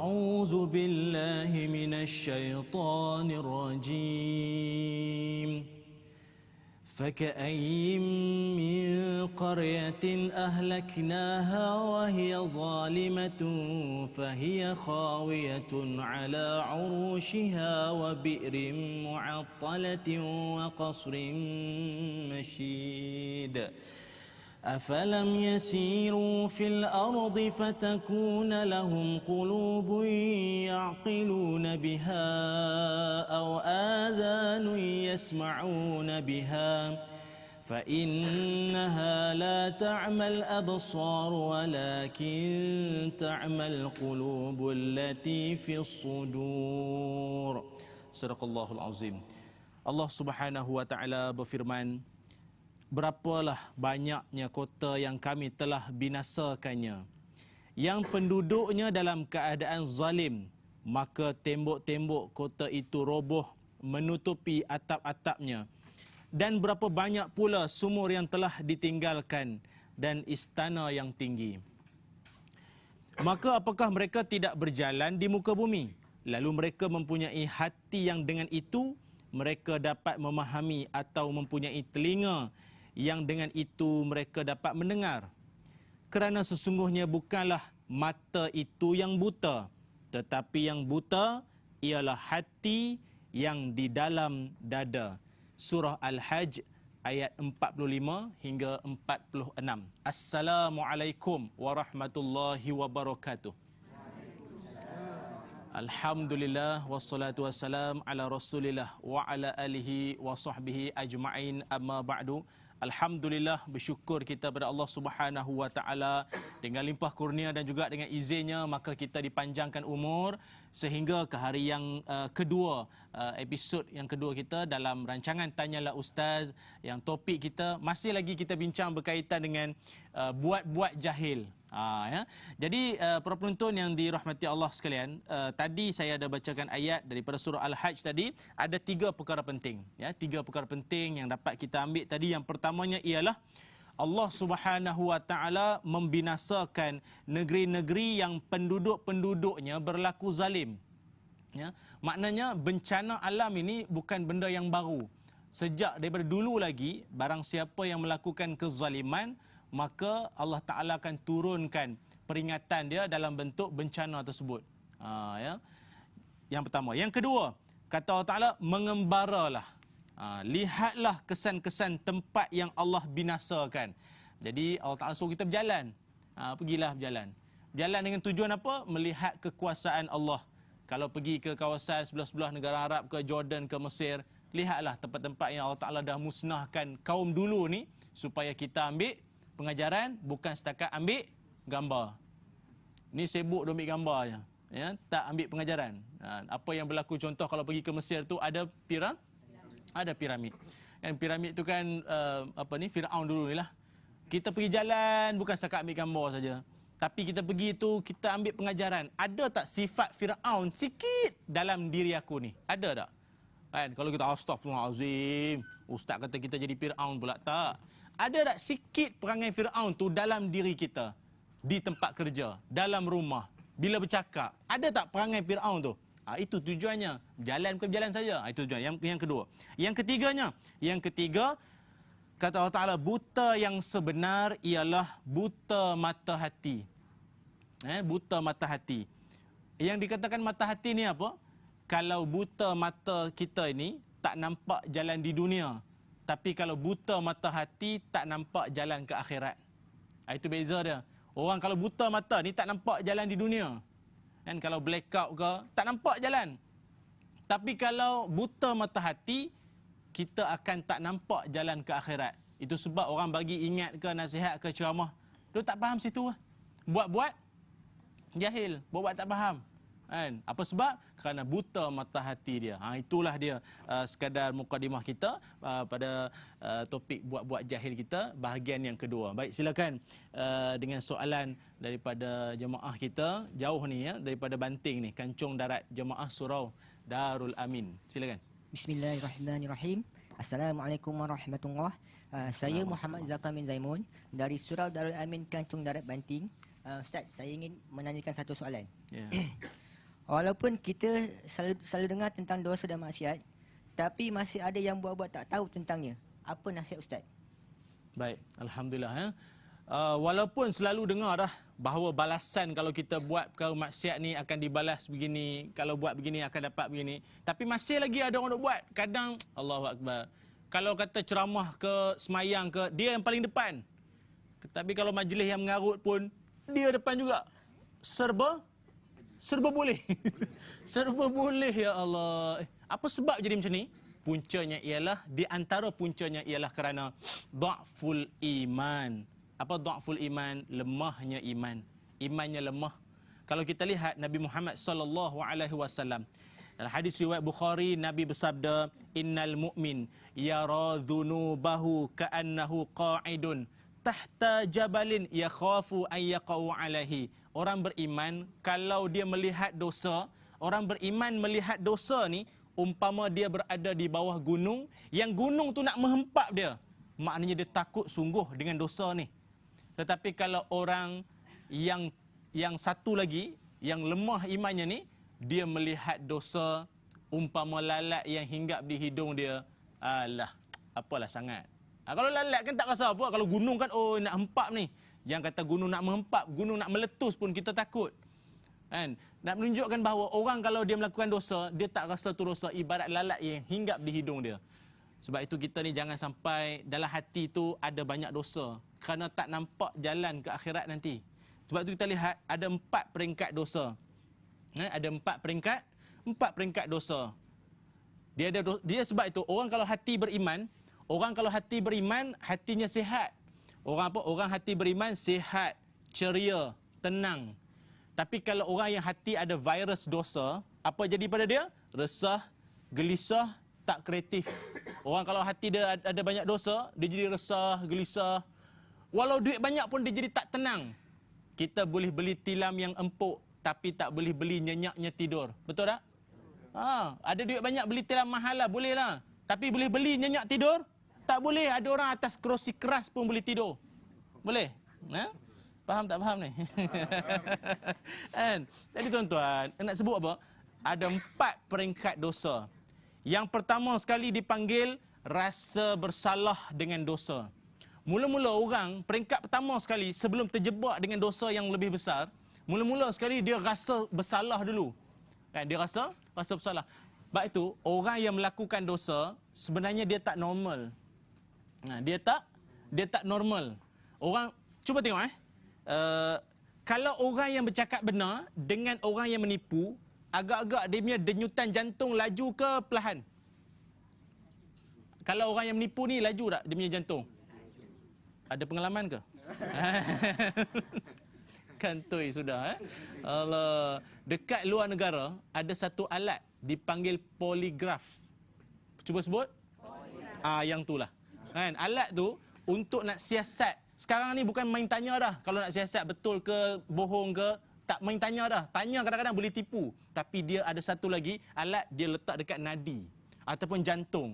أعوذ بالله من الشيطان الرجيم فكأي من قرية أهلكناها وهي ظالمة فهي خاوية على عروشها وبئر معطلة وقصر مشيد أفلم يسيروا في الأرض فتكون لهم قلوب يعقلون بها أو آذان يسمعون بها فإنها لا تعمى الأبصار ولكن تعمى القلوب التي في الصدور. Sadaqallahul Azim. Allah Subhanahu wa taala berfirman, berapalah banyaknya kota yang kami telah binasakannya, yang penduduknya dalam keadaan zalim, maka tembok-tembok kota itu roboh menutupi atap-atapnya, dan berapa banyak pula sumur yang telah ditinggalkan dan istana yang tinggi. Maka apakah mereka tidak berjalan di muka bumi? Lalu mereka mempunyai hati yang dengan itu mereka dapat memahami, atau mempunyai telinga yang dengan itu mereka dapat mendengar. Kerana sesungguhnya bukanlah mata itu yang buta, tetapi yang buta ialah hati yang di dalam dada. Surah Al-Hajj ayat 45 hingga 46. Assalamualaikum warahmatullahi wabarakatuh. Alhamdulillah wassalatu wassalam ala Rasulillah wa ala alihi wa sahbihi ajma'in, amma ba'du. Alhamdulillah, bersyukur kita pada Allah Subhanahu wa taala dengan limpah kurnia dan juga dengan izinnya maka kita dipanjangkan umur sehingga ke hari yang kedua, episod yang kedua kita dalam rancangan Tanyalah Ustaz, yang topik kita masih lagi kita bincang berkaitan dengan buat-buat jahil. Ya. Jadi para penonton yang dirahmati Allah sekalian, tadi saya ada bacakan ayat daripada surah Al-Hajj tadi, ada 3 perkara penting, ya, 3 perkara penting yang dapat kita ambil tadi. Yang pertamanya ialah Allah Subhanahu wa taala membinasakan negeri-negeri yang penduduk-penduduknya berlaku zalim. Ya, maknanya bencana alam ini bukan benda yang baru. Sejak daripada dulu lagi, barang siapa yang melakukan kezaliman, maka Allah Ta'ala akan turunkan peringatan dia dalam bentuk bencana tersebut. Ya. Yang pertama. Yang kedua, kata Allah Ta'ala, mengembaralah. Lihatlah kesan-kesan tempat yang Allah binasakan. Jadi Allah Ta'ala suruh kita berjalan. Pergilah berjalan. Berjalan dengan tujuan apa? Melihat kekuasaan Allah. Kalau pergi ke kawasan sebelah-sebelah negara Arab, ke Jordan, ke Mesir, lihatlah tempat-tempat yang Allah Ta'ala dah musnahkan kaum dulu ni, supaya kita ambil pengajaran, bukan setakat ambil gambar. Ni sibuk dia ambil gambar je, ya, tak ambil pengajaran. Apa yang berlaku, contoh kalau pergi ke Mesir tu ada piramid. Kan piramid tu kan Firaun dulu ni lah. Kita pergi jalan bukan setakat ambil gambar saja, tapi kita pergi tu kita ambil pengajaran. Ada tak sifat Firaun sikit dalam diri aku ni? Ada tak? Kan kalau kita astagfirullahalazim, ustaz kata kita jadi Firaun pula, tak. Ada tak sikit perangai Firaun tu dalam diri kita? Di tempat kerja, dalam rumah, bila bercakap, ada tak perangai Firaun tu? Itu tujuannya. Berjalan bukan berjalan saja. Itu tujuan. Yang kedua. Yang ketiga, kata Allah Ta'ala, buta yang sebenar ialah buta mata hati. Buta mata hati. Yang dikatakan mata hati ni apa? Kalau buta mata kita ini tak nampak jalan di dunia, tapi kalau buta mata hati tak nampak jalan ke akhirat. Itu beza dia. Orang kalau buta mata ni tak nampak jalan di dunia. Kan kalau blackout ke, tak nampak jalan. Tapi kalau buta mata hati, kita akan tak nampak jalan ke akhirat. Itu sebab orang bagi ingat ke nasihat ke ceramah, dia tak faham situ. Buat-buat jahil, buat-buat tak faham. Kan? Apa sebab? Kerana buta mata hati dia. Itulah dia sekadar mukadimah kita pada topik buat-buat jahil kita, bahagian yang kedua. Baik, silakan dengan soalan daripada jemaah kita jauh ni, ya, daripada Banting ni, Kancung Darat, jemaah Surau Darul Amin. Silakan. Bismillahirrahmanirrahim. Assalamualaikum warahmatullahi. Saya Muhammad Zakar bin Zaimun dari Surau Darul Amin, Kancung Darat, Banting. Ustaz, saya ingin menanyakan satu soalan. Yeah. Walaupun kita selalu dengar tentang dosa dan maksiat, tapi masih ada yang buat-buat tak tahu tentangnya. Apa nasihat Ustaz? Baik, alhamdulillah ya. Walaupun selalu dengar dah bahawa balasan kalau kita buat perkara maksiat ni akan dibalas begini, kalau buat begini akan dapat begini, tapi masih lagi ada orang nak buat. Kadang Allahu akbar. Kalau kata ceramah ke semayang ke, dia yang paling depan. Tapi kalau majlis yang mengarut pun dia depan juga. Serba boleh. Serba boleh, ya Allah. Apa sebab jadi macam ni? Puncanya ialah, di antara puncanya ialah kerana dha'ful iman. Apa dha'ful iman? Lemahnya iman. Imannya lemah. Kalau kita lihat Nabi Muhammad sallallahu alaihi wasallam dalam hadis riwayat Bukhari, Nabi bersabda, "Innal mu'min yara dhunubahu ka'annahu qa'idun tahta jabalin yakhafu an yaqa'u alaihi." Orang beriman kalau dia melihat dosa, orang beriman melihat dosa ni umpama dia berada di bawah gunung, yang gunung tu nak menghempap dia. Maknanya dia takut sungguh dengan dosa ni. Tetapi kalau orang yang satu lagi, yang lemah imannya ni, dia melihat dosa umpama lalat yang hinggap di hidung dia. Alah, apalah sangat. Kalau lalat kan tak rasa apa. Kalau gunung kan, oh nak hempap ni. Yang kata gunung nak menghempap, gunung nak meletus pun kita takut. Kan? Nak menunjukkan bahawa orang kalau dia melakukan dosa, dia tak rasa tu dosa, ibarat lalat yang hinggap di hidung dia. Sebab itu kita ni jangan sampai dalam hati tu ada banyak dosa, kerana tak nampak jalan ke akhirat nanti. Sebab itu kita lihat ada 4 peringkat dosa. Ada 4 peringkat dosa. Dia sebab itu orang kalau hati beriman, hatinya sihat. Orang hati beriman sihat, ceria, tenang. Tapi kalau orang yang hati ada virus dosa, apa jadi pada dia? Resah, gelisah, tak kreatif. Orang kalau hati dia ada banyak dosa, dia jadi resah, gelisah. Walau duit banyak pun dia jadi tak tenang. Kita boleh beli tilam yang empuk, tapi tak boleh beli nyenyaknya tidur. Betul tak? Ada duit banyak beli tilam mahal lah, boleh lah. Tapi boleh beli nyenyak tidur? Tak boleh. Ada orang atas kerusi keras pun boleh tidur. Boleh? Faham tak faham ni? Kan? Jadi tuan-tuan, nak sebut apa? Ada 4 peringkat dosa. Yang pertama sekali dipanggil rasa bersalah dengan dosa. Mula-mula orang, peringkat pertama sekali sebelum terjebak dengan dosa yang lebih besar, mula-mula sekali dia rasa bersalah dulu. Kan? Dia rasa bersalah. Sebab itu, orang yang melakukan dosa, sebenarnya dia tak normal. Dia tak normal. Orang, cuba tengok kalau orang yang bercakap benar dengan orang yang menipu, agak-agak dia punya denyutan jantung laju ke perlahan? Kalau orang yang menipu ni laju tak dia punya jantung? Ada pengalaman ke? Kantoi sudah. Allah. Dekat luar negara ada satu alat dipanggil poligraf. Cuba sebut. Yang itulah. Kan? Alat tu untuk nak siasat. Sekarang ni bukan main tanya dah. Kalau nak siasat betul ke, bohong ke, tak main tanya dah. Tanya kadang-kadang boleh tipu. Tapi dia ada satu lagi, alat dia letak dekat nadi ataupun jantung.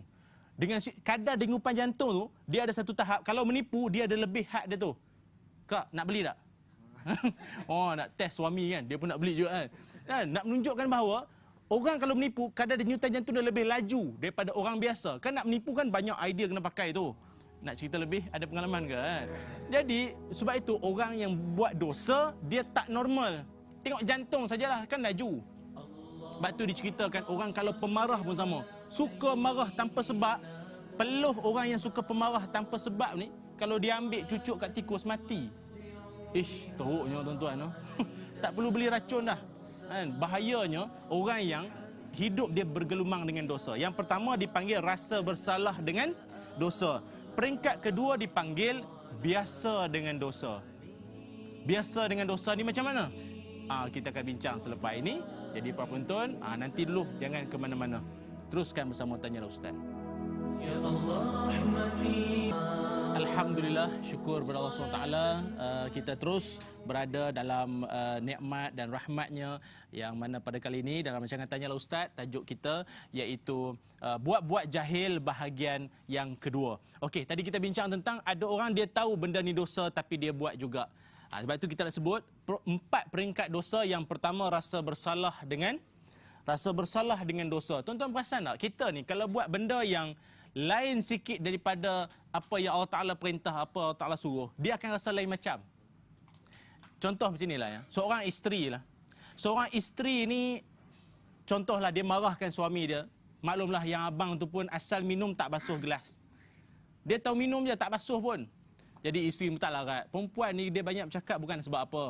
Dengan kadar dengupan jantung tu, dia ada satu tahap. Kalau menipu, dia ada lebih had dia tu. Kak, nak beli tak? Nak test suami kan. Dia pun nak beli juga kan. Nak menunjukkan bahawa orang kalau menipu, kadar denyutan jantung dia lebih laju daripada orang biasa. Kan nak menipu kan banyak idea kena pakai tu. Nak cerita lebih, ada pengalaman ke kan? Jadi, sebab itu orang yang buat dosa, dia tak normal. Tengok jantung sajalah, kan laju. Sebab itu diceritakan orang kalau pemarah pun sama. Suka marah tanpa sebab, peluh orang yang suka pemarah tanpa sebab ni, kalau dia ambil cucuk kat tikus, mati. Teruknya tuan-tuan. Tak perlu beli racun dah. Kan? Bahayanya, orang yang hidup dia bergelumang dengan dosa. Yang pertama dipanggil rasa bersalah dengan dosa. Peringkat kedua dipanggil biasa dengan dosa. Biasa dengan dosa ni macam mana? Kita akan bincang selepas ini. Jadi para penonton, nanti dulu jangan ke mana-mana. Teruskan bersama Tanya Ustaz. Ya Allah rahmati. Alhamdulillah, syukur kepada Allah SWT. Kita terus berada dalam nikmat dan rahmatnya, yang mana pada kali ini dalam rancangan Tanyalah Ustaz, tajuk kita iaitu buat-buat jahil bahagian yang kedua. Okey, tadi kita bincang tentang ada orang dia tahu benda ni dosa tapi dia buat juga. Sebab itu kita nak sebut 4 peringkat dosa. Yang pertama, rasa bersalah dengan dosa. Tuan-tuan perasan tak? Kita ni kalau buat benda yang lain sikit daripada apa yang Allah Ta'ala perintah, apa Allah Ta'ala suruh, dia akan rasa lain macam. Contoh macam inilah ya. Seorang isteri ni, contohlah dia marahkan suami dia. Maklumlah yang abang tu pun asal minum tak basuh gelas. Dia tahu minum je tak basuh pun. Jadi isteri pun tak larat. Perempuan ni dia banyak bercakap bukan sebab apa.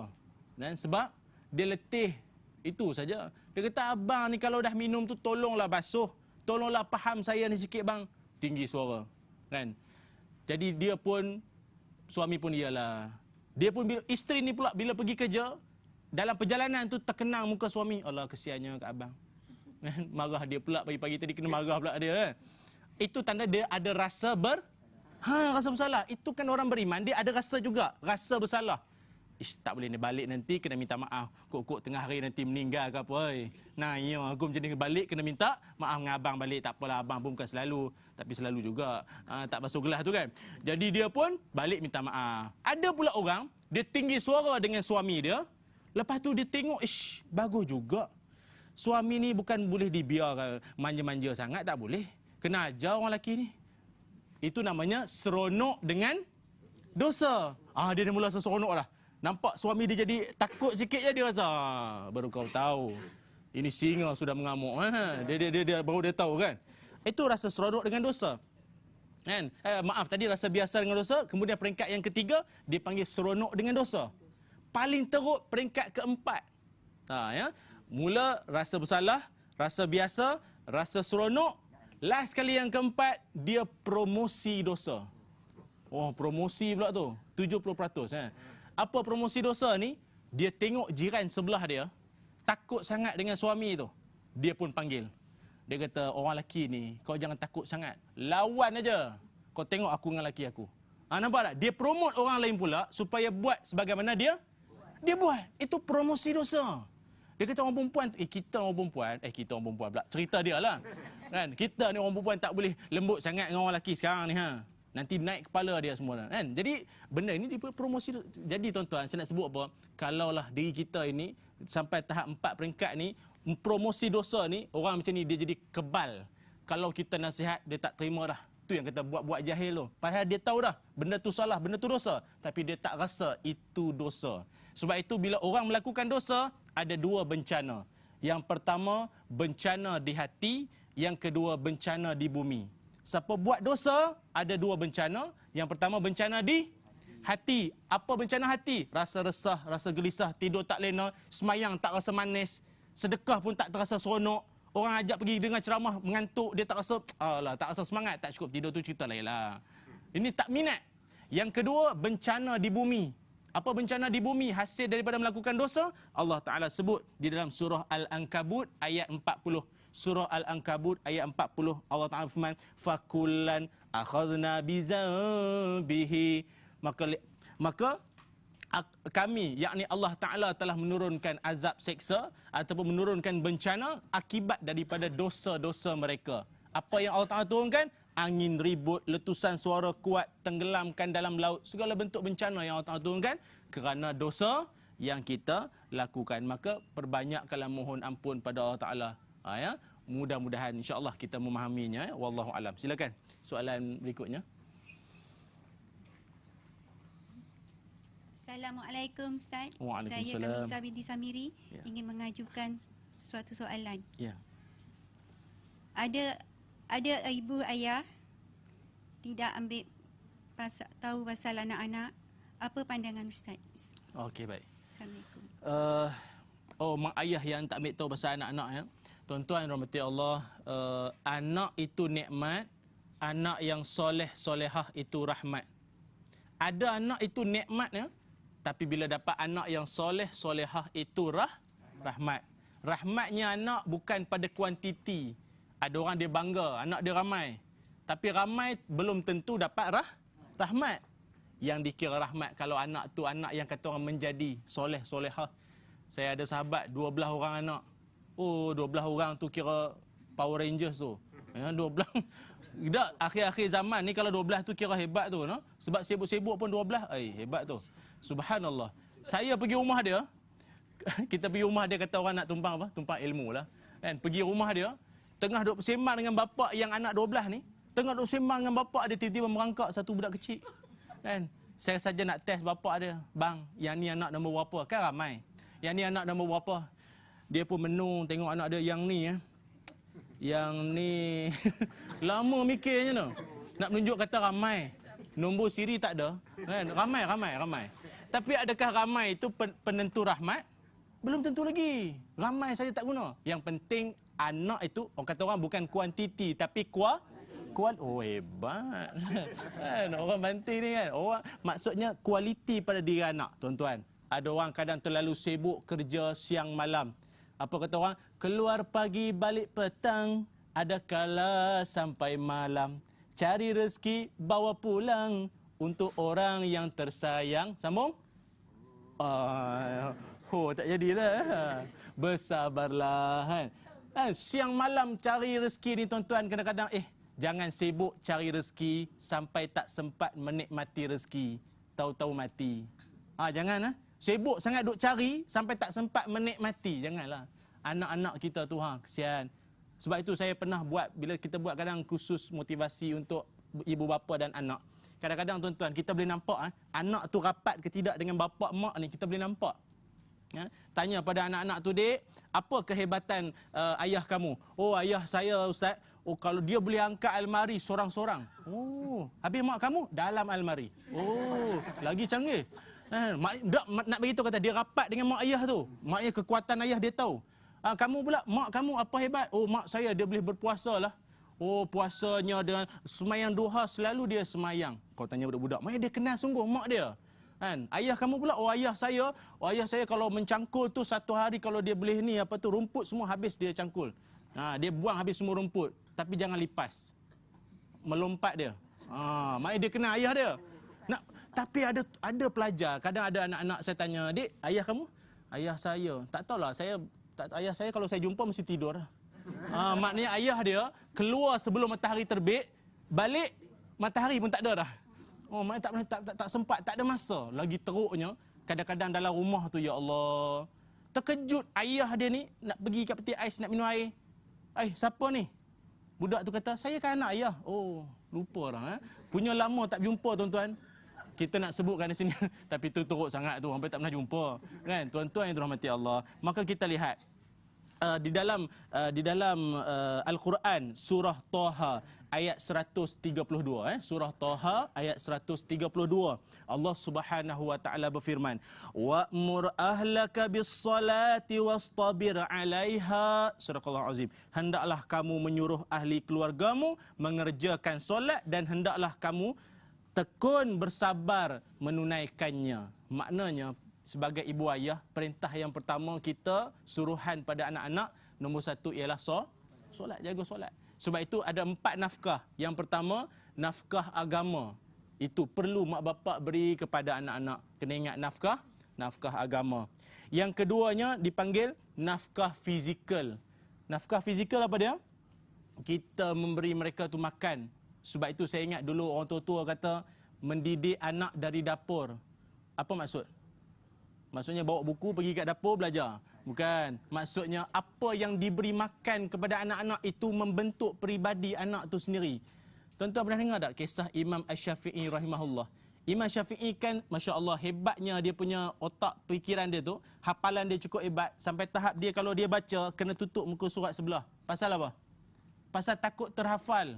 Dan sebab dia letih. Itu saja. Dia kata, abang ni kalau dah minum tu tolonglah basuh. Tolonglah faham saya ni sikit bang. Tinggi suara. Kan? Jadi dia pun, suami pun iyalah. Dia pun, isteri ni pula bila pergi kerja, dalam perjalanan tu terkenang muka suami. Allah, kesiannya kat abang. Marah dia pula pagi-pagi tadi kena marah pula dia. Itu tanda dia ada rasa rasa bersalah. Itu kan orang beriman, dia ada rasa juga, rasa bersalah. Tak boleh ni balik nanti kena minta maaf. Kok tengah hari nanti meninggal ke apa. Nah, ya aku macam ni balik kena minta maaf dengan abang balik. Tak apalah, abang pun bukan selalu, tapi selalu juga tak basuh gelas tu kan. Jadi dia pun balik minta maaf. Ada pula orang dia tinggi suara dengan suami dia. Lepas tu dia tengok, bagus juga. Suami ni bukan boleh dibiarkan manja-manja sangat, tak boleh. Kena ajar orang lelaki ni. Itu namanya seronok dengan dosa. Dia dah mula seronok dah. Nampak suami dia jadi takut sikit je, dia rasa baru kau tahu. Ini singa sudah mengamuk. Dia baru dia tahu kan. Itu rasa seronok dengan dosa. Kan? Maaf tadi rasa biasa dengan dosa. Kemudian peringkat yang ketiga dia panggil seronok dengan dosa. Paling teruk peringkat keempat. Ya. Mula rasa bersalah, rasa biasa, rasa seronok. Last kali yang keempat, dia promosi dosa. Promosi pula tu. 70%. Apa promosi dosa ni? Dia tengok jiran sebelah dia takut sangat dengan suami tu. Dia pun panggil. Dia kata, orang lelaki ni, kau jangan takut sangat. Lawan aja. Kau tengok aku dengan lelaki aku. Nampak tak? Dia promote orang lain pula supaya buat sebagaimana dia buat. Itu promosi dosa. Dia kata orang perempuan, kita orang perempuan pula. Cerita dia lah. Kan? Kita ni orang perempuan tak boleh lembut sangat dengan orang lelaki sekarang ni. Nanti naik kepala dia semua. Kan? Jadi benda ini dipromosi. Jadi tuan-tuan, saya nak sebut apa? Kalaulah diri kita ini sampai tahap 4 peringkat ni, promosi dosa ni, orang macam ni dia jadi kebal. Kalau kita nasihat, dia tak terima dah. Tu yang kata buat-buat jahil tu. Padahal dia tahu dah, benda tu salah, benda tu dosa. Tapi dia tak rasa itu dosa. Sebab itu bila orang melakukan dosa, ada 2 bencana. Yang pertama, bencana di hati. Yang kedua, bencana di bumi. Siapa buat dosa, ada 2 bencana. Yang pertama, bencana di hati. Apa bencana hati? Rasa resah, rasa gelisah, tidur tak lena, semayang tak rasa manis, sedekah pun tak terasa seronok. Orang ajak pergi dengar ceramah, mengantuk, dia tak rasa, tak rasa semangat, tak cukup tidur tu cerita lain lah. Ini tak minat. Yang kedua, bencana di bumi. Apa bencana di bumi? Hasil daripada melakukan dosa, Allah Ta'ala sebut di dalam surah Al-Ankabut ayat 40. Surah Al-Ankabut ayat 40, Allah Ta'ala firman, fakullan akhadna bizambihi. Maka kami, yakni Allah Ta'ala telah menurunkan azab seksa ataupun menurunkan bencana akibat daripada dosa-dosa mereka. Apa yang Allah Ta'ala turunkan? Angin ribut, letusan suara kuat, tenggelamkan dalam laut. Segala bentuk bencana yang Allah Ta'ala turunkan kerana dosa yang kita lakukan. Maka perbanyakkanlah mohon ampun pada Allah Ta'ala. Ya? Mudah-mudahan insya-Allah kita memahaminya. Wallahu alam. Silakan soalan berikutnya. Assalamualaikum Ustaz. Waalaikumsalam. Saya Kamisa binti Samiri ingin mengajukan suatu soalan. Ya. Ada ibu ayah tidak ambil tahu pasal anak-anak. Apa pandangan Ustaz? Okey, baik. Assalamualaikum. Mak ayah yang tak ambil tahu pasal anak-anak ya. Tuan-tuan rahmati Allah, anak itu nikmat, anak yang soleh solehah itu rahmat. Ada anak itu nikmat ya, tapi bila dapat anak yang soleh solehah itu rahmat. Rahmatnya anak bukan pada kuantiti. Ada orang dia bangga anak dia ramai, tapi ramai belum tentu dapat rahmat. Yang dikira rahmat kalau anak tu anak yang kata orang menjadi soleh solehah. Saya ada sahabat 12 orang anak. 12 orang tu kira Power Rangers tu. 12. Tak, akhir-akhir zaman ni kalau 12 tu kira hebat tu, no? Sebab sibuk-sibuk pun 12, hebat tu. Subhanallah. Saya pergi rumah dia. Kita pergi rumah dia, kata orang nak tumpang apa? Tumpang ilmu lah. Kan? Pergi rumah dia, tengah duk bersembang dengan bapa yang anak 12 ni. Tengah duk sembang dengan bapa dia, tiba-tiba merangkak satu budak kecil. Kan? Saya saja nak test bapa dia. Bang, yang ni anak nombor berapa? Kan ramai. Yang ni anak nombor berapa? Dia pun menung tengok anak dia yang ni. Yang ni lama mikirnya tu. Nak menunjuk kata ramai. Nombor siri tak ada. Kan? Ramai. Tapi adakah ramai itu penentu rahmat? Belum tentu lagi. Ramai saja tak guna. Yang penting anak itu, orang kata orang bukan kuantiti tapi oh hebat. Kan? Orang Banting ni kan. Orang maksudnya kualiti pada diri anak, tuan-tuan. Ada orang kadang terlalu sibuk kerja siang malam. Apa kata orang? Keluar pagi balik petang, ada kala sampai malam. Cari rezeki bawa pulang untuk orang yang tersayang. Sambung? Tak jadilah. Bersabarlah. Kan? Siang malam cari rezeki ni, tuan-tuan, kadang-kadang jangan sibuk cari rezeki sampai tak sempat menikmati rezeki. Tahu-tahu mati. Jangan. Sibuk sangat duk cari sampai tak sempat menikmati. Janganlah. Anak-anak kita tu, kesian. Sebab itu saya pernah buat, bila kita buat kadang khusus motivasi untuk ibu bapa dan anak. Kadang-kadang, tuan-tuan, kita boleh nampak anak tu rapat ke tidak dengan bapa mak ni, kita boleh nampak. Tanya pada anak-anak tu, dek, apa kehebatan ayah kamu? Oh, ayah saya, Ustaz, kalau dia boleh angkat almari sorang-sorang. Oh, habis mak kamu dalam almari. Oh, lagi canggih. Nak beritahu kata dia rapat dengan mak ayah tu. Maknanya kekuatan ayah dia tahu. Kamu pula, mak kamu apa hebat? Oh, mak saya dia boleh berpuasa lah. Oh, puasanya dengan semayang duha, selalu dia semayang. Kau tanya budak-budak, maknanya dia kenal sungguh mak dia. Kan? Ayah kamu pula, ayah saya kalau mencangkul tu satu hari, kalau dia boleh ni rumput semua habis dia cangkul. Dia buang habis semua rumput, tapi jangan lipas. Melompat dia. Maknanya dia kenal ayah dia. Tapi ada pelajar, kadang ada anak-anak saya tanya, "Dek, ayah kamu?" "Ayah saya, tak tahulah, ayah saya kalau saya jumpa mesti tidur." Maknanya ayah dia keluar sebelum matahari terbit, balik matahari pun tak ada dah. Maknanya tak sempat, tak ada masa. Lagi teruknya, kadang-kadang dalam rumah tu, ya Allah, terkejut ayah dia ni nak pergi kat peti ais nak minum air. Siapa ni? Budak tu kata, "Saya kan anak ayah." Oh, lupa orang. Punya lama tak jumpa, tuan-tuan. Kita nak sebutkan di sini, tapi tu teruk sangat tu, sampai tak pernah jumpa. Kan? Tuan-tuan yang dirahmati Allah. Maka kita lihat di dalam Al-Quran, surah Taha ayat 132. Surah Taha ayat 132. Allah Subhanahu wa taala berfirman, "Wa'mur ahlaka bis-salati wastabir 'alaiha." Surah Azim. Hendaklah kamu menyuruh ahli keluargamu mengerjakan solat dan hendaklah kamu tekun bersabar menunaikannya. Maknanya, sebagai ibu ayah, perintah yang pertama kita, suruhan pada anak-anak, nombor satu ialah solat, jaga solat. Sebab itu ada 4 nafkah. Yang pertama, nafkah agama. Itu perlu mak bapak beri kepada anak-anak. Kena ingat nafkah agama. Yang keduanya dipanggil nafkah fizikal. Nafkah fizikal apa dia? Kita memberi mereka tu makan. Sebab itu saya ingat dulu orang tua-tua kata, mendidik anak dari dapur. Apa maksud? Maksudnya bawa buku pergi kat dapur belajar. Bukan. Maksudnya apa yang diberi makan kepada anak-anak itu membentuk peribadi anak tu sendiri. Tuan-tuan pernah dengar tak kisah Imam Asy-Syafi'i rahimahullah? Imam Syafi'i kan, Masya Allah, hebatnya dia punya otak fikiran dia tu, hafalan dia cukup hebat, sampai tahap dia kalau dia baca, kena tutup muka surat sebelah. Pasal apa? Pasal takut terhafal.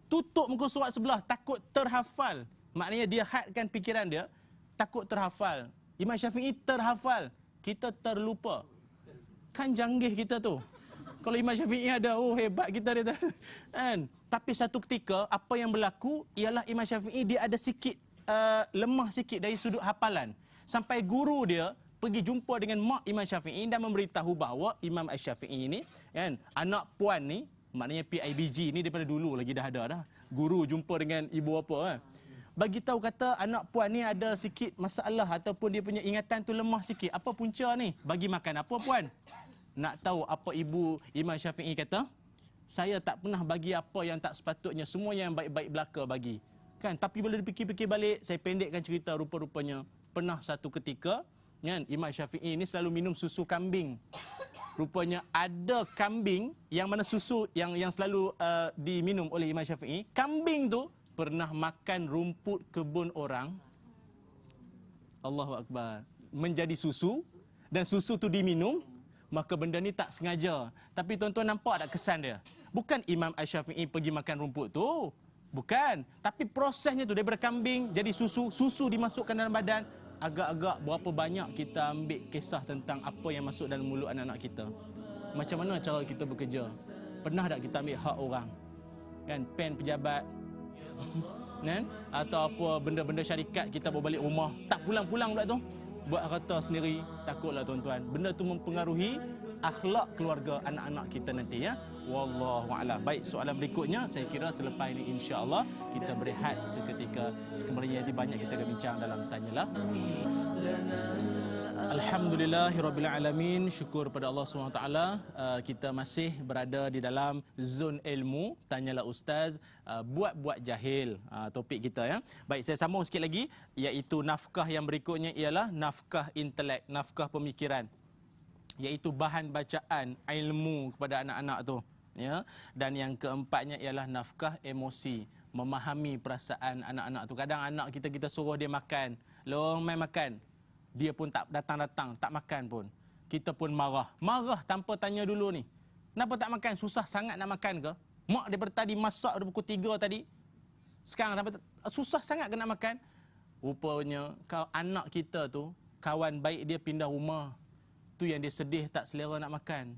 Tutup muka surat sebelah, takut terhafal. Maknanya dia hadkan fikiran dia, takut terhafal. Imam Syafi'i terhafal, kita terlupa. Kan canggih kita tu. Kalau Imam Syafi'i ada, hebat kita dia. Kan? Tapi satu ketika, apa yang berlaku ialah Imam Syafi'i dia ada sikit, lemah sikit dari sudut hafalan. Sampai guru dia pergi jumpa dengan mak Imam Syafi'i dan memberitahu bahawa Imam Asy-Syafi'i ni, kan, anak puan ni, maknanya PIBG ni daripada dulu lagi dah ada dah. Guru jumpa dengan ibu apa kan. Bagi tahu kata anak puan ni ada sikit masalah ataupun dia punya ingatan tu lemah sikit. Apa punca ni? Bagi makan apa puan? Nak tahu apa ibu Imam Syafi'i kata? Saya tak pernah bagi apa yang tak sepatutnya. Semua yang baik-baik belaka bagi. Kan? Tapi bila dipikir-pikir balik, saya pendekkan cerita, rupa-rupanya pernah satu ketika Kan? Imam Syafi'i ni selalu minum susu kambing. Rupanya ada kambing yang mana susu yang selalu diminum oleh Imam Syafi'i. Kambing tu pernah makan rumput kebun orang. Allahu Akbar. Menjadi susu dan susu tu diminum, maka benda ni tak sengaja. Tapi tuan-tuan nampak tak kesan dia? Bukan Imam Asy-Syafi'i pergi makan rumput tu. Bukan. Tapi prosesnya tu daripada kambing jadi susu, susu dimasukkan dalam badan. Agak-agak berapa banyak kita ambil kisah tentang apa yang masuk dalam mulut anak-anak kita. Macam mana cara kita bekerja? Pernah tak kita ambil hak orang? Kan, pen pejabat. Kan? Atau apa benda-benda syarikat kita bawa balik rumah, tak pulang-pulang pula tu. Buat harta sendiri, takutlah tuan-tuan. Benda tu mempengaruhi akhlak keluarga anak-anak kita nanti ya. Wallahu a'lam. Baik, soalan berikutnya saya kira selepas ini insya-Allah kita berehat seketika. Sekembalinya nanti banyak kita akan bincang dalam Tanyalah. Alhamdulillahirabbil alamin. Syukur pada Allah SWT. Kita masih berada di dalam zon ilmu Tanyalah Ustaz, buat-buat jahil, topik kita ya. Baik, saya sambung sikit lagi, iaitu nafkah yang berikutnya ialah nafkah intelek, nafkah pemikiran, iaitu bahan bacaan ilmu kepada anak-anak tu ya. Dan yang keempatnya ialah nafkah emosi, memahami perasaan anak-anak tu. Kadang anak kita suruh dia makan, long main makan, dia pun tak datang-datang, tak makan pun. Kita pun marah tanpa tanya dulu ni, kenapa tak makan? Susah sangat nak makan ke? Mak daripada tadi masak pukul 3 tadi, sekarang sampai susah sangat ke nak makan? Rupanya anak kita tu, kawan baik dia pindah rumah, tu yang dia sedih, tak selera nak makan.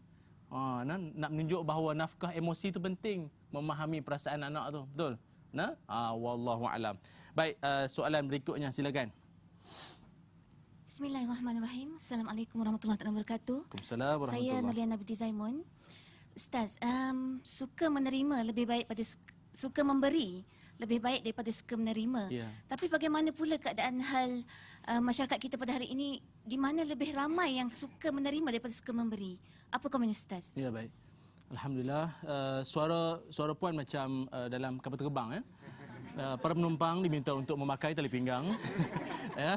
Nak menunjuk bahawa nafkah emosi tu penting, memahami perasaan anak tu, betul? Wallahu alam. Baik, soalan berikutnya silakan. Bismillahirrahmanirrahim. Assalamualaikum warahmatullahi wabarakatuh. Waalaikumsalam warahmatullahi. Saya Nurliana binti Zaimun. Ustaz, suka menerima lebih baik pada suka memberi lebih baik daripada suka menerima. Yeah. Tapi bagaimana pula keadaan hal masyarakat kita pada hari ini, di mana lebih ramai yang suka menerima daripada suka memberi? Apa komen Ustaz? Ya, baik. Alhamdulillah, suara puan macam dalam kapal terbang ya. Para penumpang diminta untuk memakai tali pinggang ya,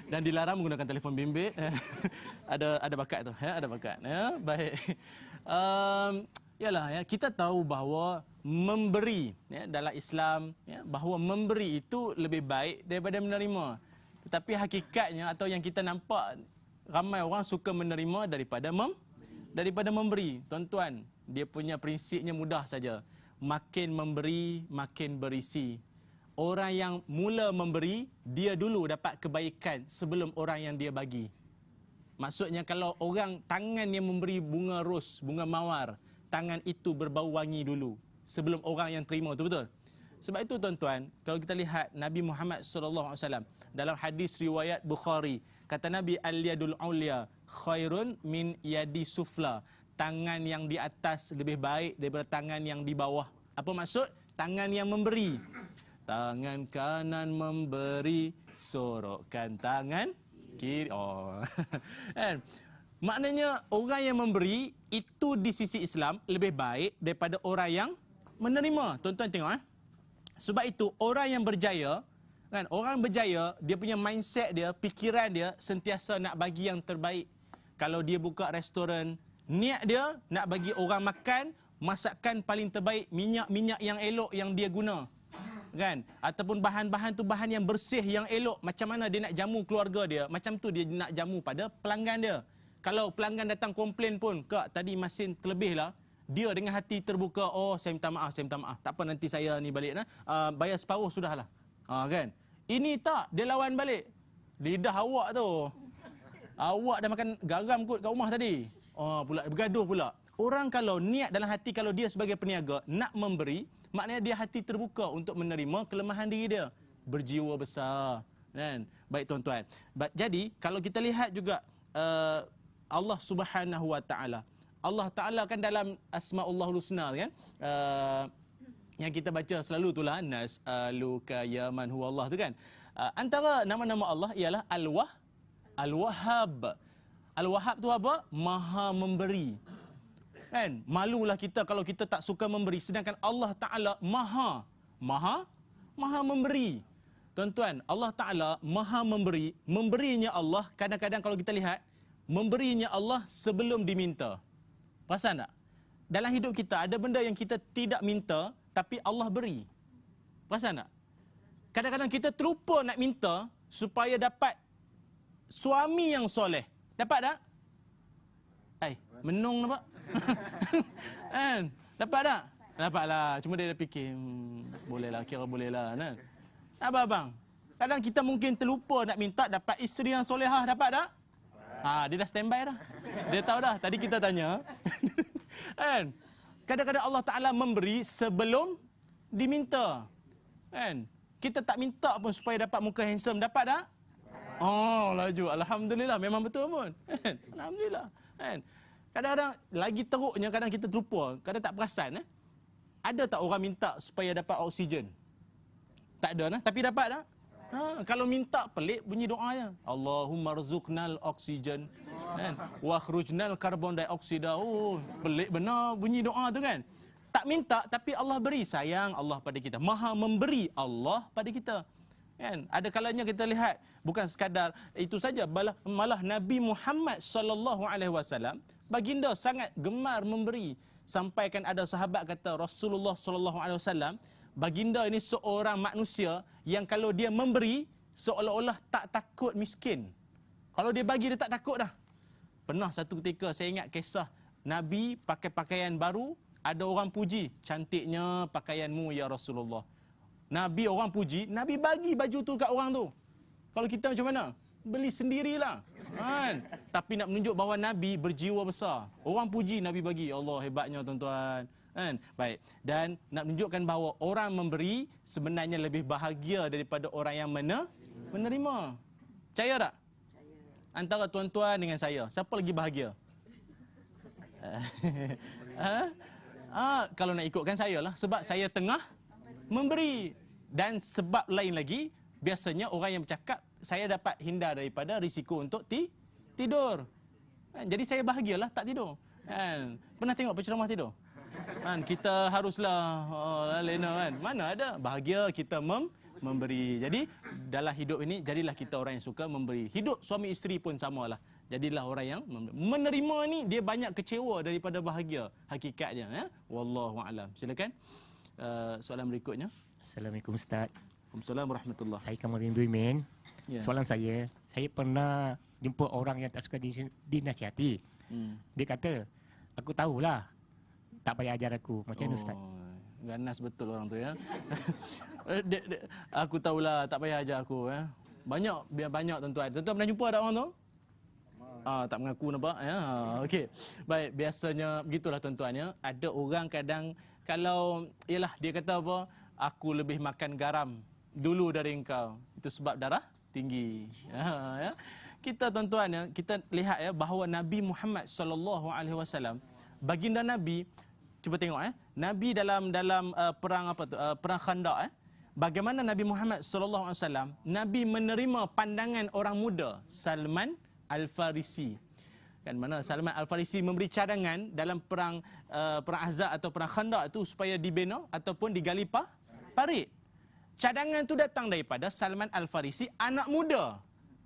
dan dilarang menggunakan telefon bimbit. Ada bakat tu ya, ada bakat ya. Baik. Yalah ya, kita tahu bahawa memberi ya, dalam Islam ya, bahawa memberi itu lebih baik daripada menerima. Tetapi hakikatnya atau yang kita nampak, ramai orang suka menerima daripada memberi. Tuan-tuan, dia punya prinsipnya mudah saja. Makin memberi, makin berisi. Orang yang mula memberi, dia dulu dapat kebaikan sebelum orang yang dia bagi. Maksudnya kalau orang tangan yang memberi bunga ros, bunga mawar, tangan itu berbau wangi dulu sebelum orang yang terima tu, betul? Sebab itu tuan-tuan, kalau kita lihat Nabi Muhammad SAW dalam hadis riwayat Bukhari, kata Nabi, al-yadul ulya khairun min yadi sufla. Tangan yang di atas lebih baik daripada tangan yang di bawah. Apa maksud? Tangan yang memberi. Tangan kanan memberi, sorokkan tangan kiri. Kan? Maknanya orang yang memberi itu di sisi Islam lebih baik daripada orang yang menerima. Tuan-tuan tengok Sebab itu orang yang berjaya, kan, orang berjaya, dia punya mindset dia, pikiran dia sentiasa nak bagi yang terbaik. Kalau dia buka restoran, niat dia nak bagi orang makan masakan paling terbaik, minyak-minyak yang elok yang dia guna. Kan? Ataupun bahan-bahan tu bahan yang bersih, yang elok. Macam mana dia nak jamu keluarga dia, macam tu dia nak jamu pada pelanggan dia. Kalau pelanggan datang komplain pun, "Kak, tadi masin terlebih lah." Dia dengan hati terbuka, "Oh, saya minta maaf. Tak apa, nanti saya ni balik bayar separuh sudahlah." Kan? Ini tak, dia lawan balik. Lidah awak tu. Awak dah makan garam kot kat rumah tadi. Pula bergaduh pula. Orang kalau niat dalam hati, kalau dia sebagai peniaga nak memberi, maknanya dia hati terbuka untuk menerima kelemahan diri dia. Berjiwa besar. Kan? Baik tuan-tuan. Jadi kalau kita lihat juga Allah Subhanahu Wa Taala. Allah Taala kan dalam Asmaullahul Husna kan, yang kita baca selalu itulah nas'aluka ya man huwa Allah tu kan. Antara nama-nama Allah ialah Al-Wahhab. Al-Wahhab tu apa? Maha memberi. Kan? Malulah kita kalau kita tak suka memberi, sedangkan Allah Taala maha memberi. Tuan-tuan, Allah Ta'ala maha memberi. Memberinya Allah, kadang-kadang kalau kita lihat, memberinya Allah sebelum diminta. Perasan tak? Dalam hidup kita ada benda yang kita tidak minta, tapi Allah beri. Perasan tak? Kadang-kadang kita terlupa nak minta supaya dapat suami yang soleh. Dapat tak? Menung nampak? Kan? Dapat tak? Dapatlah. Cuma dia dah fikir, bolehlah, kira bolehlah. Kan? Abang, kadang kita mungkin terlupa nak minta dapat isteri yang solehah. Dapat tak? Dia dah standby dah. Dia tahu dah. Tadi kita tanya. Kan? Kadang-kadang Allah Ta'ala memberi sebelum diminta. Kan? Kita tak minta pun supaya dapat muka handsome. Dapat tak? Laju. Alhamdulillah. Memang betul pun. Kan? Alhamdulillah. Kan? Kadang-kadang lagi teruknya, kadang kita terlupa. Kadang tak perasan. Ada tak orang minta supaya dapat oksigen? Tak ada nah, tapi dapat tak? Kalau minta pelik bunyi doanya. Allahumma rzuqnal oksigen, kan? Wa akhrujnal karbon dioksida. Pelik benar bunyi doa tu kan. Tak minta tapi Allah beri. Sayang Allah pada kita. Maha memberi Allah pada kita. Kan? Ada kalanya kita lihat bukan sekadar itu saja, malah Nabi Muhammad sallallahu alaihi wasallam baginda sangat gemar memberi. Sampaikan ada sahabat kata Rasulullah sallallahu alaihi wasallam, baginda ini seorang manusia yang kalau dia memberi seolah-olah tak takut miskin. Kalau dia bagi dia tak takut dah. Pernah satu ketika saya ingat kisah Nabi pakai pakaian baru, ada orang puji, cantiknya pakaianmu ya Rasulullah. Nabi orang puji, Nabi bagi baju tu kat orang tu. Kalau kita macam mana? Beli sendirilah. Kan? Tapi nak menunjuk bahawa Nabi berjiwa besar. Orang puji Nabi bagi. Allah hebatnya tuan-tuan. Kan? Baik. Dan nak menunjukkan bahawa orang memberi sebenarnya lebih bahagia daripada orang yang menerima. Percaya tak? Antara tuan-tuan dengan saya, siapa lagi bahagia? Kalau nak ikutkan saya lah. Sebab saya tengah memberi. Dan sebab lain lagi, biasanya orang yang bercakap, saya dapat hindar daripada risiko untuk tidur. Jadi saya bahagialah tak tidur. Pernah tengok penceramah tidur? Kita haruslah lena kan. Mana ada bahagia kita memberi. Jadi dalam hidup ini jadilah kita orang yang suka memberi. Hidup suami isteri pun samalah. Jadilah orang yang menerima ni dia banyak kecewa daripada bahagia hakikatnya ya. Wallahu alam. Silakan. Soalan berikutnya. Assalamualaikum Ustaz. Waalaikumsalam warahmatullahi. Saya Kamal bin Buimin. Ya. Soalan saya pernah jumpa orang yang tak suka dinasihati. Dia kata, aku tahulah, tak payah ajar aku. Macam mana Ustaz? Ganas betul orang tu ya. Aku tahulah, tak payah ajar aku ya. Banyak tuan-tuan. Tuan-tuan pernah jumpa ada orang tu? Tak mengaku nampak ya. Okey. Baik, biasanya begitulah tuan-tuan ya. Ada orang kadang kalau ialah dia kata apa? Aku lebih makan garam dulu dari engkau. Itu sebab darah tinggi. Ya. Kita tuan-tuan ya, kita lihat ya bahawa Nabi Muhammad sallallahu alaihi wasallam, baginda Nabi, cuba tengok Nabi dalam perang apa tu? Perang Khandaq bagaimana Nabi Muhammad sallallahu alaihi wasallam, Nabi menerima pandangan orang muda, Salman Al-Farisi. Kan mana Salman Al-Farisi memberi cadangan dalam perang Ahzab atau perang Khandaq itu supaya dibina ataupun digali parit. Cadangan itu datang daripada Salman Al-Farisi, anak muda.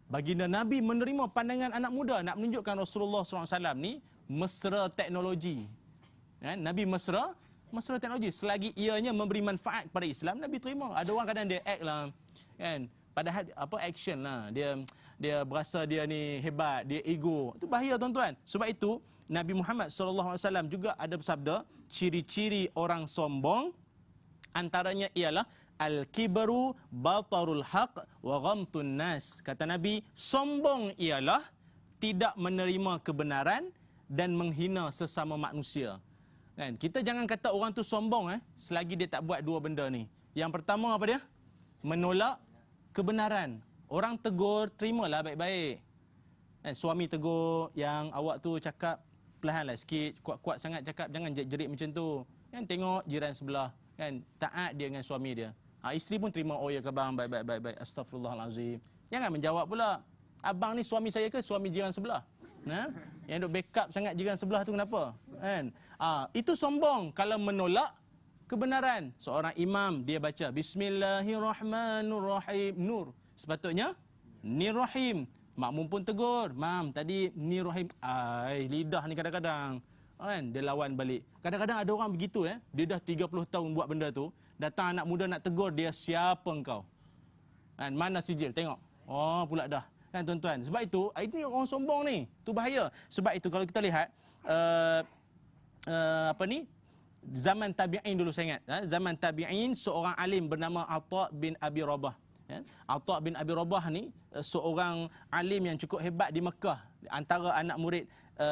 Baginda Nabi menerima pandangan anak muda nak menunjukkan Rasulullah SAW ni mesra teknologi. Nabi mesra teknologi. Selagi ianya memberi manfaat kepada Islam, Nabi terima. Ada orang kadang dia act lah. Kan? Padahal action lah. Dia berasa dia ni hebat, dia ego. Itu bahaya tuan-tuan. Sebab itu Nabi Muhammad SAW juga ada bersabda, ciri-ciri orang sombong antaranya ialah al-kibru batarul haq wa ghamtun nas. Kata Nabi, sombong ialah tidak menerima kebenaran dan menghina sesama manusia. Kan? Kita jangan kata orang tu sombong selagi dia tak buat dua benda ni. Yang pertama apa dia? Menolak kebenaran. Orang tegur, terimalah baik-baik. Suami tegur yang awak tu cakap perlahanlah sikit, kuat-kuat sangat cakap, jangan jerit macam tu. Kan tengok jiran sebelah, kan taat dia dengan suami dia. Isteri pun terima, oh ya ke bang, baik, astagfirullahalazim. Jangan menjawab pula, abang ni suami saya ke suami jiran sebelah? Yang duk backup sangat jiran sebelah tu kenapa? Kan? Itu sombong kalau menolak kebenaran. Seorang imam dia baca Bismillahirrahmanirrahim, nur. Sepatutnya Nirrahim. Makmum pun tegur, mam tadi Nirrahim. Lidah ni kadang-kadang kan dia lawan balik. Kadang-kadang ada orang begitu dia dah 30 tahun buat benda tu, datang anak muda nak tegur dia, siapa engkau? Kan mana sijil tengok. Oh pula dah. Kan tuan-tuan. Sebab itu ini orang sombong ni. Tu bahaya. Sebab itu kalau kita lihat zaman tabi'in dulu saya ingat. Zaman tabi'in seorang alim bernama Atha bin Abi Rabah. Atha bin Abi Rabah ni seorang alim yang cukup hebat di Mekah, antara anak murid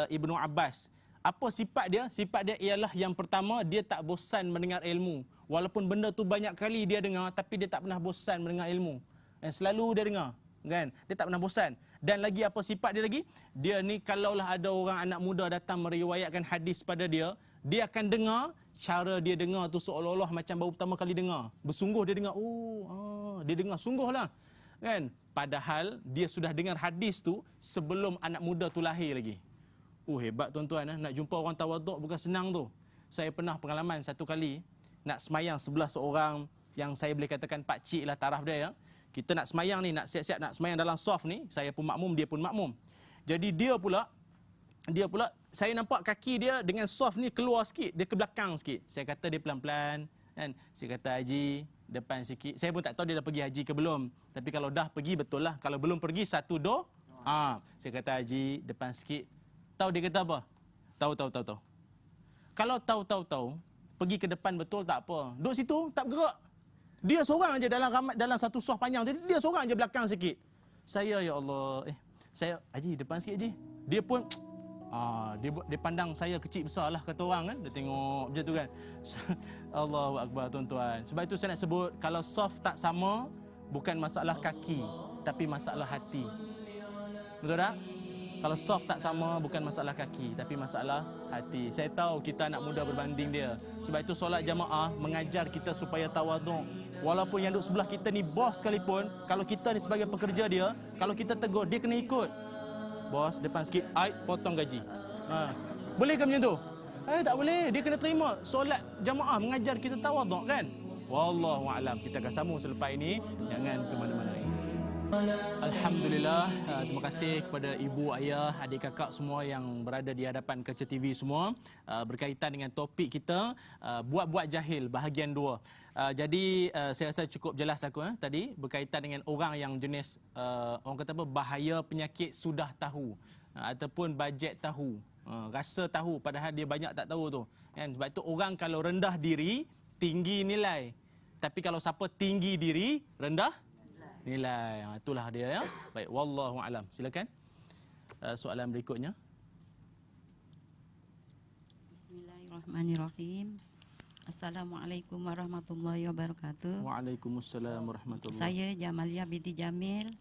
Ibnu Abbas. Apa sifat dia? Sifat dia ialah yang pertama, dia tak bosan mendengar ilmu. Walaupun benda tu banyak kali dia dengar, tapi dia tak pernah bosan mendengar ilmu. Selalu dia dengar, kan? Dia tak pernah bosan. Dan lagi apa sifat dia lagi? Dia ni kalaulah ada orang anak muda datang meriwayatkan hadis pada dia, dia akan dengar, cara dia dengar tu seolah-olah macam baru pertama kali dengar. Bersungguh dia dengar, dia dengar sungguhlah. Kan? Padahal dia sudah dengar hadis tu sebelum anak muda tu lahir lagi. Hebat tuan-tuan. Nak jumpa orang tawaduk bukan senang tu. Saya pernah pengalaman satu kali nak semayang sebelah seorang yang saya boleh katakan pakcik lah taraf dia. Kita nak semayang ni, nak siap-siap nak semayang dalam soft ni. Saya pun makmum, dia pun makmum. Jadi dia pula saya nampak kaki dia dengan soft ni keluar sikit, dia ke belakang sikit. Saya kata dia pelan-pelan kan. Saya kata haji depan sikit. Saya pun tak tahu dia dah pergi haji ke belum. Tapi kalau dah pergi betul lah. Kalau belum pergi satu do. Saya kata haji depan sikit. Tahu dia kata apa? Tahu. Kalau tahu, pergi ke depan betul tak apa. Duduk situ tak bergerak. Dia seorang aja dalam satu soft panjang. Jadi dia seorang aja belakang sikit. Saya ya Allah, saya haji depan sikit haji. Dia pun dia pandang saya kecil besar lah kata orang kan. Dia tengok macam tu kan. Allahu Akbar tuan-tuan. Sebab itu saya nak sebut, kalau soft tak sama, bukan masalah kaki, tapi masalah hati. Betul tak? Kalau soft tak sama, bukan masalah kaki, tapi masalah hati. Saya tahu kita anak muda berbanding dia. Sebab itu solat jamaah mengajar kita supaya tawaduk. Walaupun yang duduk sebelah kita ni bos sekalipun, kalau kita ni sebagai pekerja dia, kalau kita tegur, dia kena ikut. Bos, depan sikit, potong gaji. Boleh ke macam tu? Tak boleh, dia kena terima. Solat jamaah mengajar kita tawaduk kan? Wallahu a'lam. Kita akan sambung selepas ini. Jangan ke mana-mana. Alhamdulillah, terima kasih kepada ibu, ayah, adik kakak semua yang berada di hadapan Kaca TV semua, berkaitan dengan topik kita, buat-buat jahil bahagian 2. Jadi saya rasa cukup jelas aku tadi berkaitan dengan orang yang jenis orang kata apa, bahaya penyakit sudah tahu ataupun bajet tahu, rasa tahu padahal dia banyak tak tahu tu kan. Sebab itu orang kalau rendah diri tinggi nilai, tapi kalau siapa tinggi diri rendah nilai. Itulah dia ya. Baik, wallahu alam. Silakan soalan berikutnya. Bismillahirrahmanirrahim. Assalamualaikum warahmatullahi wabarakatuh. Waalaikumsalam warahmatullahi. Saya Jamalia binti Jamil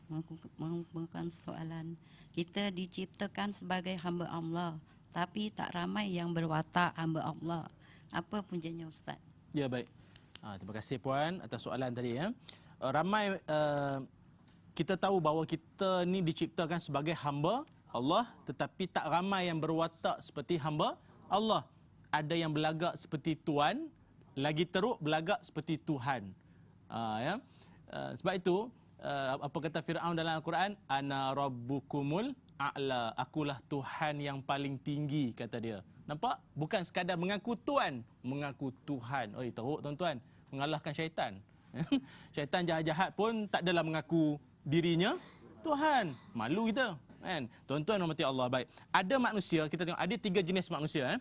mengumpulkan soalan. Kita diciptakan sebagai hamba Allah, tapi tak ramai yang berwatak hamba Allah. Apa punjanya Ustaz? Ya, baik. Terima kasih puan atas soalan tadi ya. Ramai kita tahu bahawa kita ni diciptakan sebagai hamba Allah, tetapi tak ramai yang berwatak seperti hamba Allah. Ada yang berlagak seperti tuan, lagi teruk berlagak seperti Tuhan. Sebab itu apa kata Firaun dalam Al-Quran? Ana rabbukumul a'la. Akulah Tuhan yang paling tinggi, kata dia. Nampak? Bukan sekadar mengaku tuan, mengaku Tuhan. Teruk tuan-tuan, mengalahkan syaitan. Syaitan jahat-jahat pun tak adalah mengaku dirinya Tuhan. Malu kita kan. Tuan-tuan rahmati Allah. Baik, ada manusia, kita tengok ada 3 jenis manusia.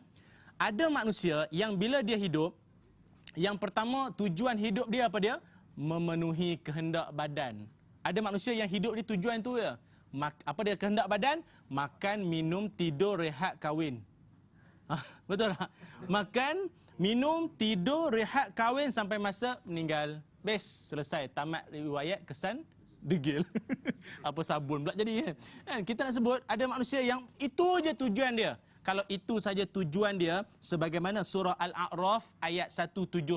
Ada manusia yang bila dia hidup, yang pertama tujuan hidup dia apa dia? Memenuhi kehendak badan. Ada manusia yang hidup dia tujuan tu ya. Apa dia kehendak badan? Makan, minum, tidur, rehat, kahwin. Betul tak? Makan, minum, tidur, rehat, kahwin sampai masa meninggal. Best, selesai. Tamat riwayat, kesan, degil. Apa sabun pula jadi kan? Kita nak sebut ada manusia yang itu je tujuan dia. Kalau itu saja tujuan dia, sebagaimana surah Al-A'raf ayat 179,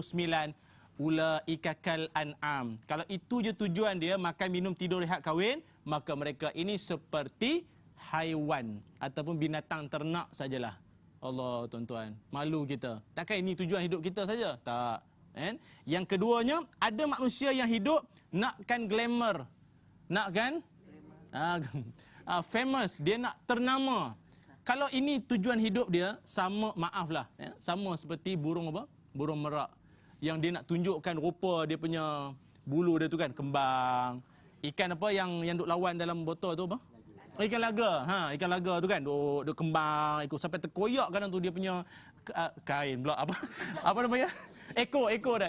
ulaika kal an'am. Kalau itu je tujuan dia, makan, minum, tidur, rehat, kahwin, maka mereka ini seperti haiwan ataupun binatang ternak sajalah. Allah tuan-tuan, malu kita. Takkan ini tujuan hidup kita saja? Tak. Kan? Yang keduanya, ada manusia yang hidup nakkan glamour, nakkan famous, dia nak ternama. Kalau ini tujuan hidup dia, sama, maaflah, ya, sama seperti burung apa? Burung merak yang dia nak tunjukkan rupa dia punya bulu dia tu kan, kembang. Ikan apa yang duk lawan dalam botol tu apa? Ikan laga. Ikan laga tu kan duk kembang, ikut sampai terkoyak kadang tu dia punya kain pula apa? Apa namanya? Ekor dah.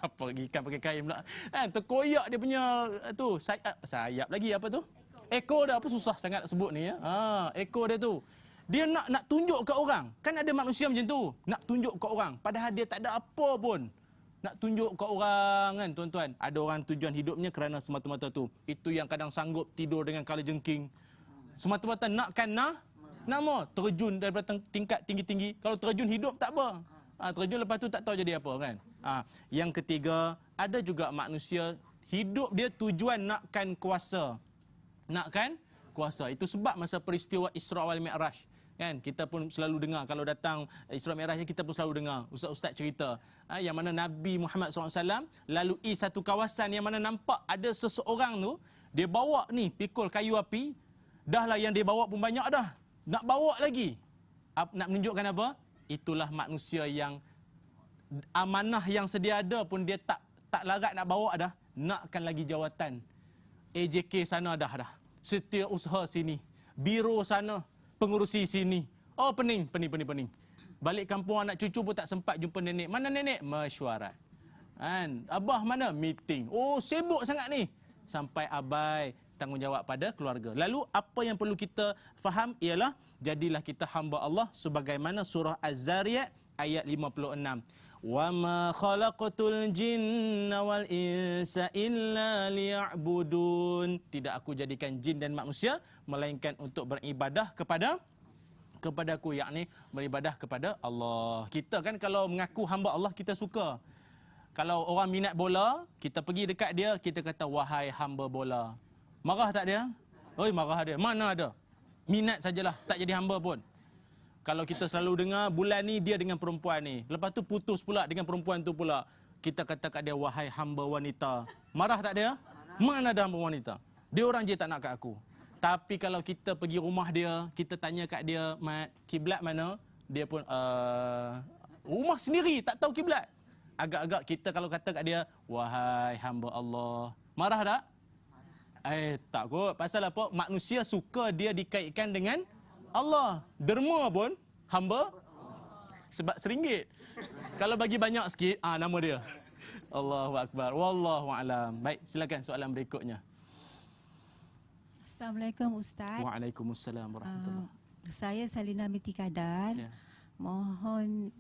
Apa ikan pakai kain pula. Kan terkoyak dia punya tu sayap lagi apa tu? Ekor dah, apa susah sangat nak sebut ni ya. Ekor dia tu. Dia nak tunjuk ke orang. Kan ada manusia macam tu, nak tunjuk ke orang padahal dia tak ada apa pun. Nak tunjuk ke orang kan tuan-tuan. Ada orang tujuan hidupnya kerana semata-mata tu. Itu yang kadang sanggup tidur dengan kala jengking. Semata-mata nakkan nama, terjun daripada tingkat tinggi-tinggi. Kalau terjun hidup tak apa. Terjun lepas tu tak tahu jadi apa kan. Yang ketiga, ada juga manusia hidup dia tujuan nakkan kuasa. Nakkan kuasa. Itu sebab masa peristiwa Isra wal Mi'raj. Kan kita pun selalu dengar kalau datang Isra Mi'raj, kita pun selalu dengar ustaz-ustaz cerita yang mana Nabi Muhammad SAW lalui satu kawasan yang mana nampak ada seseorang tu dia bawa ni pikul kayu api, dah lah yang dia bawa pun banyak dah, nak bawa lagi. Nak menunjukkan apa? Itulah manusia yang amanah yang sedia ada pun dia tak larat nak bawa dah, nakkan lagi jawatan. AJK sana dah. Setiausaha sini, biro sana, pengurusi sini. Oh pening. Balik kampung anak cucu pun tak sempat jumpa nenek. Mana nenek? Mesyuarat. Kan? Abah mana? Meeting. Oh sibuk sangat ni. Sampai abai tanggungjawab pada keluarga. Lalu apa yang perlu kita faham ialah jadilah kita hamba Allah sebagaimana surah Az-Zariyat ayat 56. وَمَا خَلَقْتُ الْجِنَّ وَالْإِنسَ إِلَّا لِيَعْبُدُونَ. Tidak aku jadikan jin dan manusia melainkan untuk beribadah kepadaku, yakni beribadah kepada Allah. Kita kan kalau mengaku hamba Allah, kita suka. Kalau orang minat bola, kita pergi dekat dia, kita kata wahai hamba bola. Marah tak dia? Oi, marah dia. Mana ada? Minat sajalah, tak jadi hamba pun. Kalau kita selalu dengar bulan ni dia dengan perempuan ni, lepas tu putus pula dengan perempuan tu pula, kita kata kat dia wahai hamba wanita. Marah tak dia? Mana ada hamba wanita? Dia orang je tak nak kat aku. Tapi kalau kita pergi rumah dia, kita tanya kat dia, mat, kiblat mana? Dia pun rumah sendiri tak tahu kiblat. Agak-agak kita kalau kata kat dia wahai hamba Allah, marah tak? Tak kot. Pasal apa? Manusia suka dia dikaitkan dengan Allah. Derma pun hamba sebab RM1. Kalau bagi banyak sikit, nama dia. Allahu Akbar. Wallahu a'lam. Baik, silakan soalan berikutnya. Assalamualaikum Ustaz. Waalaikumsalam warahmatullahi. Saya Salina binti Kadar. Ya. Mohon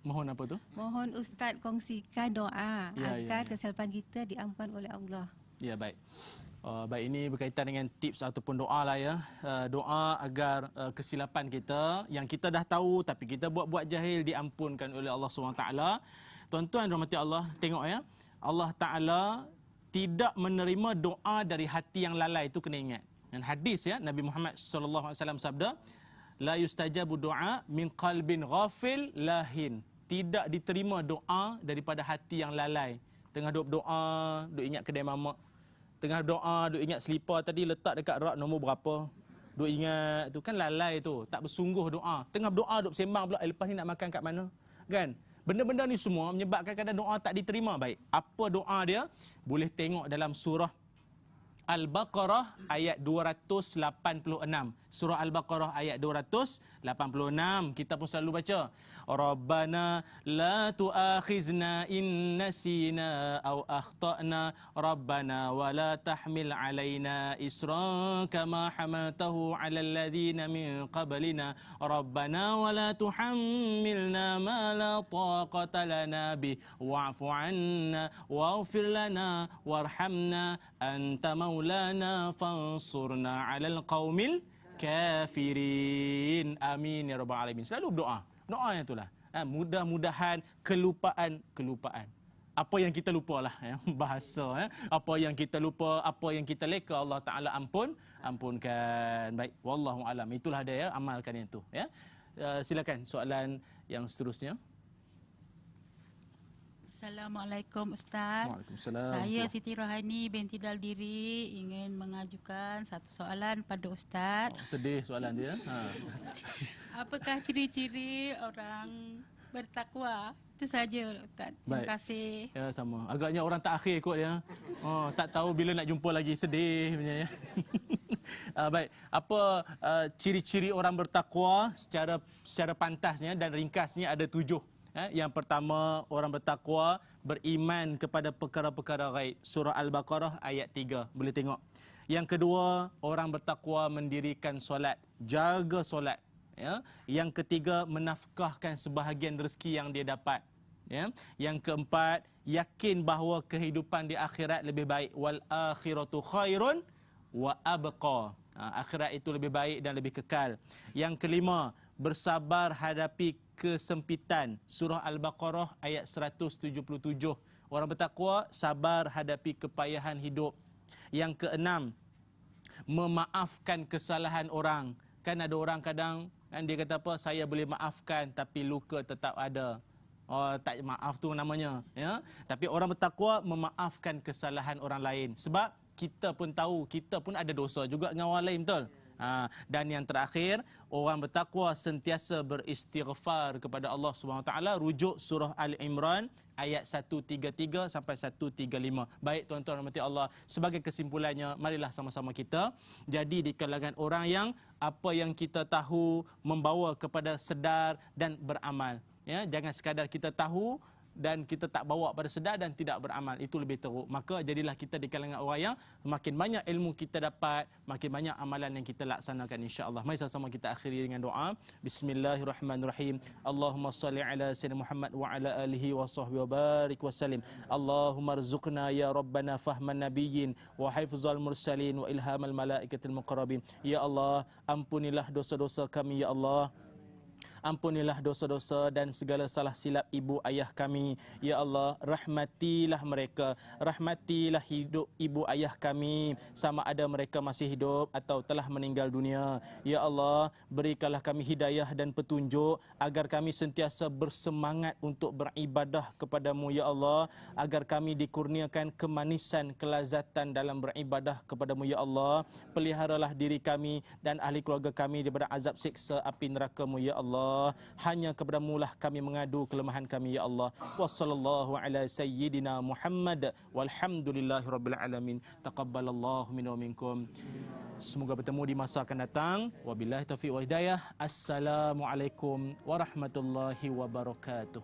apa tu? Mohon Ustaz kongsikan doa agar kesilapan kita diampunkan oleh Allah. Ya, baik. Baik, ini berkaitan dengan tips ataupun doa lah ya. Doa agar kesilapan kita yang kita dah tahu tapi kita buat-buat jahil diampunkan oleh Allah SWT. Tuan-tuan rahmati Allah, tengok ya. Allah Ta'ala tidak menerima doa dari hati yang lalai, itu kena ingat. Dan hadis ya, Nabi Muhammad SAW sabda, la yustajabu doa min qalbin ghafil lahin. Tidak diterima doa daripada hati yang lalai. Tengah duk doa, duk ingat kedai mamak. Tengah doa, duk ingat selipar tadi letak dekat rak nombor berapa. Duk ingat tu, kan lalai tu, tak bersungguh doa. Tengah doa duk sembang pula, lepas ni nak makan kat mana? Kan? Benda-benda ni semua menyebabkan kadang doa tak diterima. Baik, apa doa dia? Boleh tengok dalam surah Al-Baqarah ayat 286. Surah Al-Baqarah ayat 286. Kita pun selalu baca. Rabbana la tu'akhizna in nasina aw akhtana. Rabbana wa la tahmil alaina isran kama hamaltahu ala alladhina min qablina. Rabbana wa la tuhammilna ma la taqata lana bih. Wa'fu anna waghfir lana warhamna anta maulana fansurna 'alal qaumil kafirin. Amin ya rabbal alamin. Selalu berdoa. Doanya itulah. Mudah-mudahan kelupaan. Apa yang kita lupalah ya, bahasa apa yang kita lupa, apa yang kita leka, Allah Taala ampunkan. Baik, wallahu alam. Itulah dia ya, amalkan yang tu ya. Silakan soalan yang seterusnya. Assalamualaikum Ustaz. Waalaikumsalam. Saya Siti Rohani binti Daldiri ingin mengajukan satu soalan pada Ustaz. Sedih soalan dia. Apakah ciri-ciri orang bertakwa? Itu saja Ustaz. Terima Baik. kasih. Ya, sama. Agaknya orang tak akhir kot dia. Tak tahu bila nak jumpa lagi, sedih punya ya. Baik, apa ciri-ciri orang bertakwa secara pantasnya dan ringkasnya ada 7. Yang pertama, orang bertakwa beriman kepada perkara-perkara gaib. Surah Al-Baqarah ayat 3. Boleh tengok. Yang kedua, orang bertakwa mendirikan solat, jaga solat. Ya. Yang ketiga, menafkahkan sebahagian rezeki yang dia dapat. Ya. Yang keempat, yakin bahawa kehidupan di akhirat lebih baik. Wal akhiratu khairun wa abqa. Akhirat itu lebih baik dan lebih kekal. Yang kelima, bersabar hadapi kesempitan. Surah Al-Baqarah ayat 177. Orang bertakwa sabar hadapi kepayahan hidup. Yang keenam, memaafkan kesalahan orang. Kan ada orang kadang kan dia kata apa, saya boleh maafkan tapi luka tetap ada. Tak maaf tu namanya, ya. Tapi orang bertakwa memaafkan kesalahan orang lain. Sebab kita pun tahu, kita pun ada dosa juga dengan orang lain, betul? Dan yang terakhir, orang bertakwa sentiasa beristighfar kepada Allah SWT. Rujuk surah Al-Imran ayat 133 sampai 135. Baik tuan-tuan dan rahmati Allah, sebagai kesimpulannya, marilah sama-sama kita jadi di kalangan orang yang apa yang kita tahu membawa kepada sedar dan beramal. Ya, jangan sekadar kita tahu dan kita tak bawa pada sedar dan tidak beramal, itu lebih teruk. Maka jadilah kita di kalangan orang yang makin banyak ilmu kita dapat, makin banyak amalan yang kita laksanakan, insya-Allah. Mari sama-sama kita akhiri dengan doa. Bismillahirrahmanirrahim. Allahumma salli ala sayyidina Muhammad wa ala alihi wa sahbihi wa barik wa sallim. Allahumma rzuqna ya rabbana fahman nabiyyin wa hifzal mursalin wa ilhamal malaikatil muqarrabin. Ya Allah, ampunilah dosa-dosa kami ya Allah. Ampunilah dosa-dosa dan segala salah silap ibu ayah kami. Ya Allah, rahmatilah mereka. Rahmatilah hidup ibu ayah kami, sama ada mereka masih hidup atau telah meninggal dunia. Ya Allah, berikanlah kami hidayah dan petunjuk agar kami sentiasa bersemangat untuk beribadah kepadamu ya Allah. Agar kami dikurniakan kemanisan, kelazatan dalam beribadah kepadamu ya Allah. Peliharalah diri kami dan ahli keluarga kami daripada azab siksa api neraka-Mu ya Allah. Hanya kepadamu lah kami mengadu kelemahan kami ya Allah. Wassallallahu ala sayyidina Muhammad walhamdulillahirabbil alamin. Taqabbalallahu minna wa minkum. Semoga bertemu di masa akan datang. Wabillahi taufiq wal hidayah. Assalamualaikum warahmatullahi wabarakatuh.